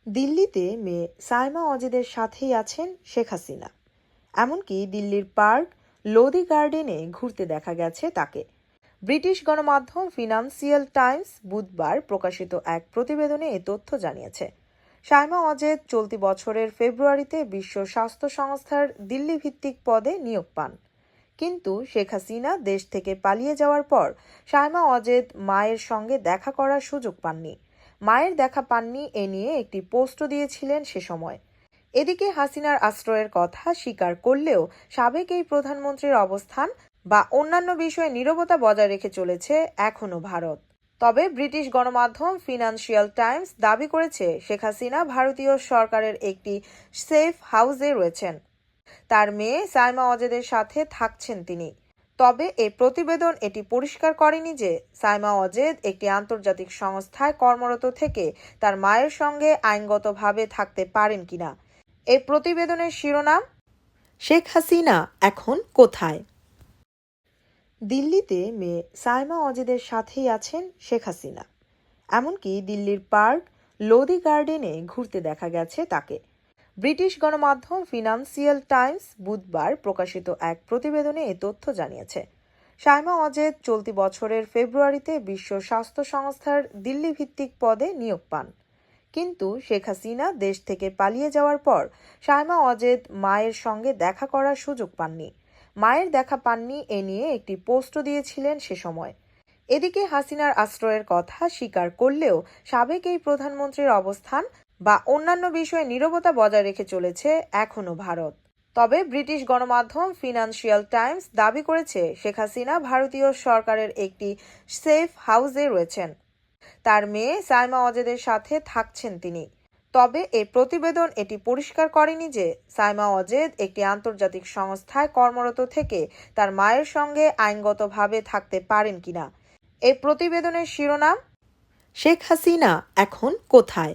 দিল্লিতে মেয়ে সাইমা অজেদের সাথেই আছেন শেখ হাসিনা। এমনকি দিল্লির পার্ক লোদি গার্ডেনে ঘুরতে দেখা গেছে তাকে। ব্রিটিশ গণমাধ্যম ফিনান্সিয়াল টাইমস বুধবার প্রকাশিত এক প্রতিবেদনে এ তথ্য জানিয়েছে। সাইমা অজেদ চলতি বছরের ফেব্রুয়ারিতে বিশ্ব স্বাস্থ্য সংস্থার দিল্লি ভিত্তিক পদে নিয়োগ পান। কিন্তু শেখ হাসিনা দেশ থেকে পালিয়ে যাওয়ার পর সাইমা অজেদ মায়ের সঙ্গে দেখা করার সুযোগ পাননি। মায়ের দেখা পাননি এ নিয়ে একটি পোস্টও দিয়েছিলেন সে সময়। এদিকে হাসিনার আশ্রয়ের কথা স্বীকার করলেও সাবেক এই প্রধানমন্ত্রীর অবস্থান বা অন্যান্য বিষয়ে নীরবতা বজায় রেখে চলেছে এখনও ভারত। তবে ব্রিটিশ গণমাধ্যম ফিনান্সিয়াল টাইমস দাবি করেছে শেখ হাসিনা ভারতীয় সরকারের একটি সেফ হাউসে রয়েছেন। তার মেয়ে সাইমা অজেদের সাথে থাকছেন তিনি। তবে এই প্রতিবেদন এটি পরিষ্কার করেনি যে সাইমা অজেদ একটি আন্তর্জাতিক সংস্থায় কর্মরত থেকে তার মায়ের সঙ্গে আইনগতভাবে থাকতে পারেন কিনা। এই প্রতিবেদনের শিরোনাম, শেখ হাসিনা এখন কোথায়? দিল্লিতে মেয়ে সাইমা অজেদের সাথেই আছেন শেখ হাসিনা। এমনকি দিল্লির পার্ক লোদি গার্ডেনে ঘুরতে দেখা গেছে তাকে। ব্রিটিশ গণমাধ্যম ফিনান্সিয়াল টাইমস বুধবার প্রকাশিত এক প্রতিবেদনে এ তথ্য জানিয়েছে। সাইমা অজেদ চলতি বছরের ফেব্রুয়ারিতে বিশ্ব স্বাস্থ্য সংস্থার দিল্লি ভিত্তিক পদে নিয়োগ পান। কিন্তু শেখ হাসিনা দেশ থেকে পালিয়ে যাওয়ার পর সাইমা অজেদ মায়ের সঙ্গে দেখা করার সুযোগ পাননি। মায়ের দেখা পাননি এ নিয়ে একটি পোস্টও দিয়েছিলেন সে সময়। এদিকে হাসিনার আশ্রয়ের কথা স্বীকার করলেও সাবেক এই প্রধানমন্ত্রীর অবস্থান বা অন্যান্য বিষয়ে নীরবতা বজায় রেখে চলেছে এখনও ভারত। তবে ব্রিটিশ গণমাধ্যম ফিনান্সিয়াল টাইমস দাবি করেছে শেখ হাসিনা ভারতীয় সরকারের একটি সেফ হাউসে রয়েছেন। তার মেয়ে সাইমা অজেদের সাথে থাকছেন তিনি। তবে এই প্রতিবেদন এটি পরিষ্কার করেনি যে সাইমা অজেদ একটি আন্তর্জাতিক সংস্থায় কর্মরত থেকে তার মায়ের সঙ্গে আইনগতভাবে থাকতে পারেন কিনা। এই প্রতিবেদনের শিরোনাম, শেখ হাসিনা এখন কোথায়?